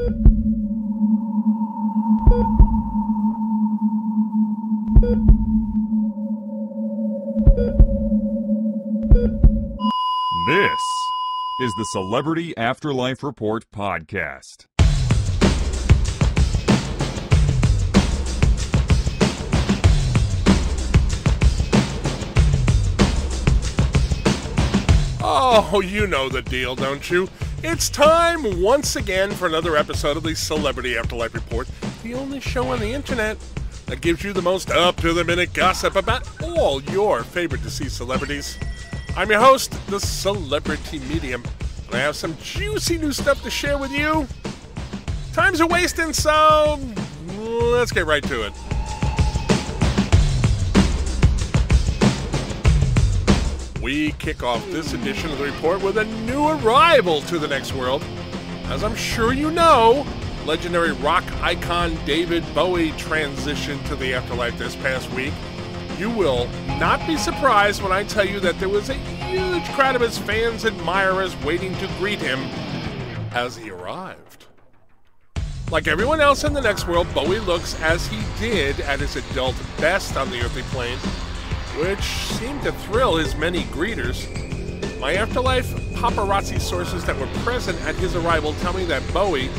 This is the Celebrity Afterlife Report podcast. Oh, you know the deal, don't you? It's time once again for another episode of the Celebrity Afterlife Report, the only show on the internet that gives you the most up-to-the-minute gossip about all your favorite deceased celebrities. I'm your host, the Celebrity Medium, and I have some juicy new stuff to share with you. Time's a wasting, so let's get right to it. We kick off this edition of the report with a new arrival to the next world. As I'm sure you know, legendary rock icon David Bowie transitioned to the afterlife this past week. You will not be surprised when I tell you that there was a huge crowd of his fans and admirers waiting to greet him as he arrived. Like everyone else in the next world, Bowie looks as he did at his adult best on the earthly plane, which seemed to thrill his many greeters. My afterlife paparazzi sources that were present at his arrival tell me that Bowie,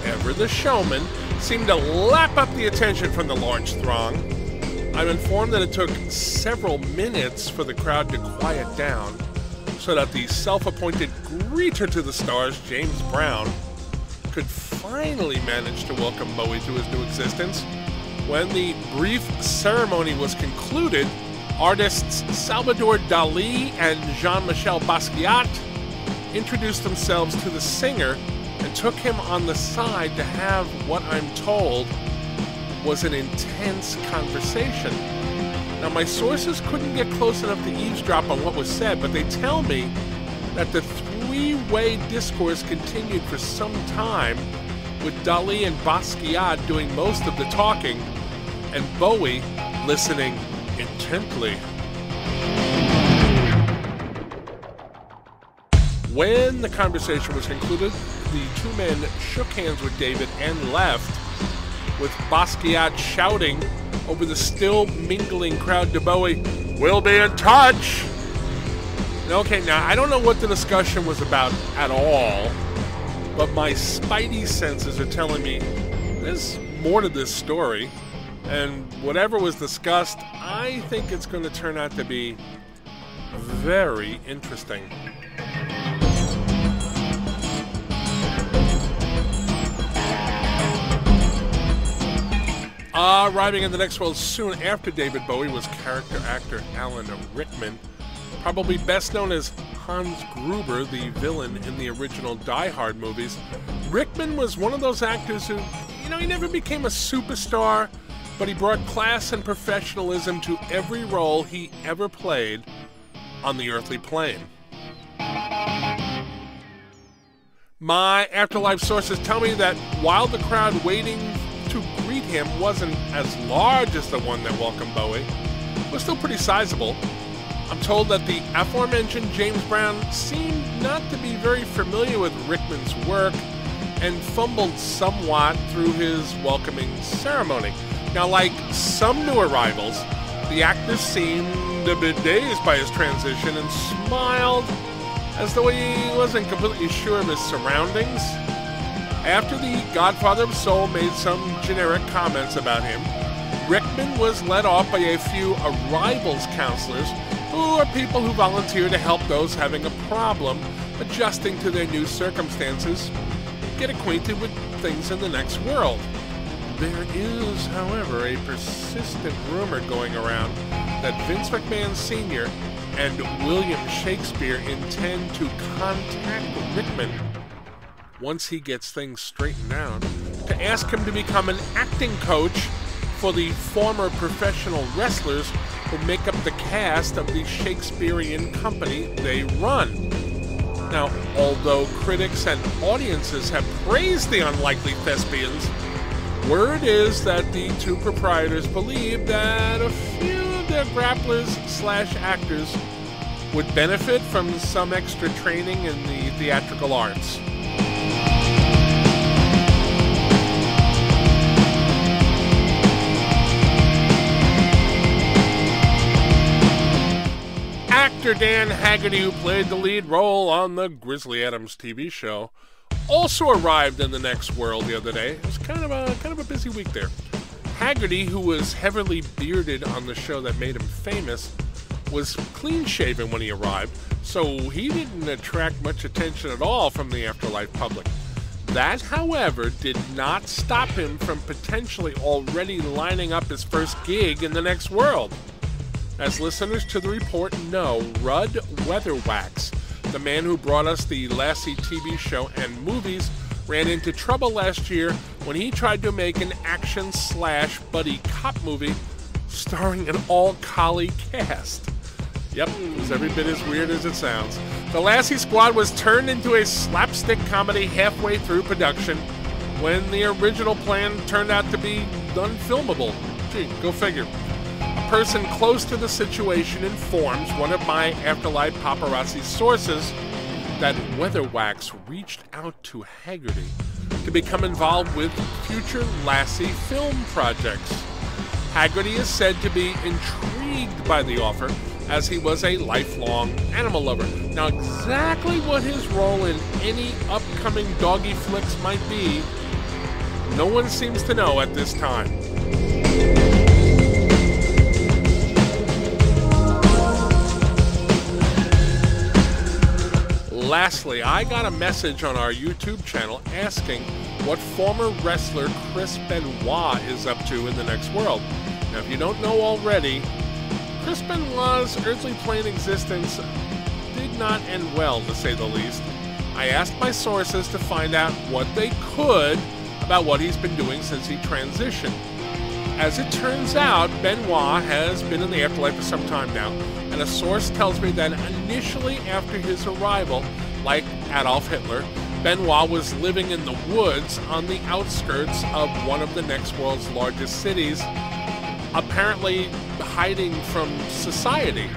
ever the showman, seemed to lap up the attention from the large throng. I'm informed that it took several minutes for the crowd to quiet down so that the self-appointed greeter to the stars, James Brown, could finally manage to welcome Bowie to his new existence. When the brief ceremony was concluded, artists Salvador Dali and Jean-Michel Basquiat introduced themselves to the singer and took him on the side to have what I'm told was an intense conversation. Now, my sources couldn't get close enough to eavesdrop on what was said, but they tell me that the three-way discourse continued for some time, with Dali and Basquiat doing most of the talking, and Bowie listening intently. When the conversation was concluded, the two men shook hands with David and left, with Basquiat shouting over the still mingling crowd to Bowie, "We'll be in touch!" Okay, now I don't know what the discussion was about at all, but my spidey senses are telling me there's more to this story. And whatever was discussed, I think it's going to turn out to be very interesting. Arriving in the next world soon after David Bowie was character actor Alan Rickman, probably best known as Hans Gruber, the villain in the original Die Hard movies. Rickman was one of those actors who, he never became a superstar, but he brought class and professionalism to every role he ever played on the earthly plane. My afterlife sources tell me that while the crowd waiting to greet him wasn't as large as the one that welcomed Bowie, it was still pretty sizable. I'm told that the aforementioned James Brown seemed not to be very familiar with Rickman's work and fumbled somewhat through his welcoming ceremony. Now, like some new arrivals, the actor seemed a bit dazed by his transition and smiled as though he wasn't completely sure of his surroundings. After the Godfather of Soul made some generic comments about him, Rickman was led off by a few arrivals counselors, who are people who volunteer to help those having a problem adjusting to their new circumstances, get acquainted with things in the next world. There is, however, a persistent rumor going around that Vince McMahon Sr. and William Shakespeare intend to contact Rickman once he gets things straightened out, to ask him to become an acting coach for the former professional wrestlers who make up the cast of the Shakespearean company they run. Now, although critics and audiences have praised the unlikely thespians, word is that the two proprietors believe that a few of their grapplers/actors would benefit from some extra training in the theatrical arts. Actor Dan Haggerty, who played the lead role on the Grizzly Adams TV show, also arrived in the next world the other day. It was kind of a busy week there. Haggerty, who was heavily bearded on the show that made him famous, was clean-shaven when he arrived, so he didn't attract much attention at all from the Afterlife public. That, however, did not stop him from potentially already lining up his first gig in the next world. As listeners to the report know, Rudd Weatherwax, the man who brought us the Lassie TV show and movies, ran into trouble last year when he tried to make an action/buddy cop movie starring an all-collie cast. Yep, it was every bit as weird as it sounds. The Lassie Squad was turned into a slapstick comedy halfway through production when the original plan turned out to be unfilmable. Gee, go figure. A person close to the situation informs one of my Afterlife paparazzi sources that Weatherwax reached out to Haggerty to become involved with future Lassie film projects. Haggerty is said to be intrigued by the offer, as he was a lifelong animal lover. Now, exactly what his role in any upcoming doggy flicks might be, no one seems to know at this time. Lastly, I got a message on our YouTube channel asking what former wrestler Chris Benoit is up to in the next world. Now, if you don't know already, Chris Benoit's earthly plane existence did not end well, to say the least. I asked my sources to find out what they could about what he's been doing since he transitioned. As it turns out, Benoit has been in the afterlife for some time now, and a source tells me that initially after his arrival, like Adolf Hitler, Benoit was living in the woods on the outskirts of one of the next world's largest cities, apparently hiding from society.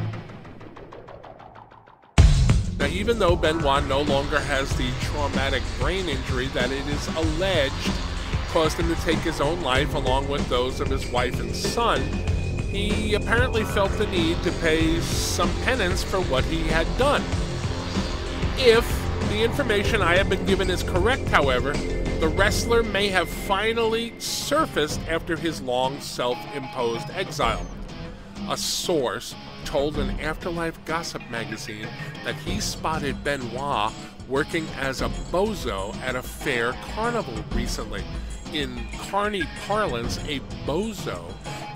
Now, even though Benoit no longer has the traumatic brain injury that it is alleged caused him to take his own life along with those of his wife and son, he apparently felt the need to pay some penance for what he had done. If the information I have been given is correct, however, the wrestler may have finally surfaced after his long self-imposed exile. A source told an Afterlife gossip magazine that he spotted Benoit working as a bozo at a fair carnival recently. In carny parlance, a bozo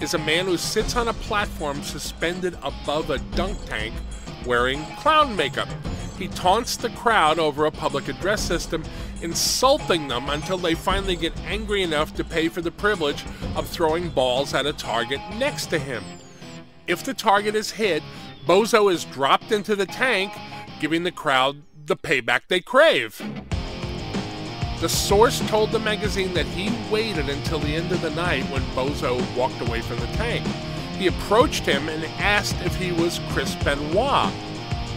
is a man who sits on a platform suspended above a dunk tank wearing clown makeup. He taunts the crowd over a public address system, insulting them until they finally get angry enough to pay for the privilege of throwing balls at a target next to him. If the target is hit, Bozo is dropped into the tank, giving the crowd the payback they crave. The source told the magazine that he waited until the end of the night when Bozo walked away from the tank. He approached him and asked if he was Chris Benoit.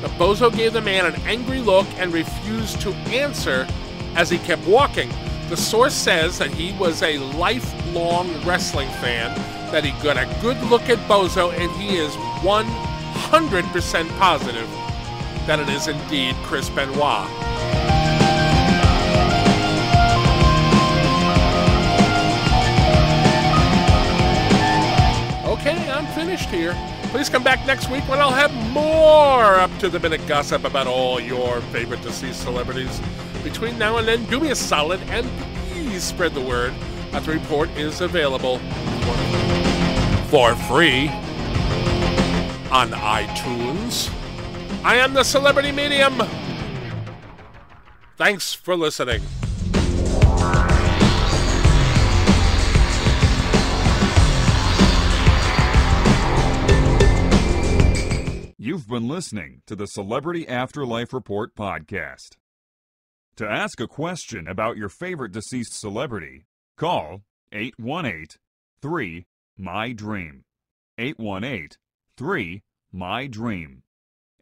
The Bozo gave the man an angry look and refused to answer as he kept walking. The source says that he was a lifelong wrestling fan, that he got a good look at Bozo, and he is 100% positive that it is indeed Chris Benoit. Okay, I'm finished here. Please come back next week when I'll have more up-to-the-minute gossip about all your favorite deceased celebrities. Between now and then, do me a solid and please spread the word that the report is available for free on iTunes. I am the Celebrity Medium. Thanks for listening. You've been listening to the Celebrity Afterlife Report podcast. To ask a question about your favorite deceased celebrity, call 818-3-MY-DREAM. 818-3-MY-DREAM.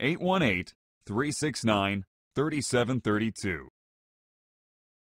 818-369-3732.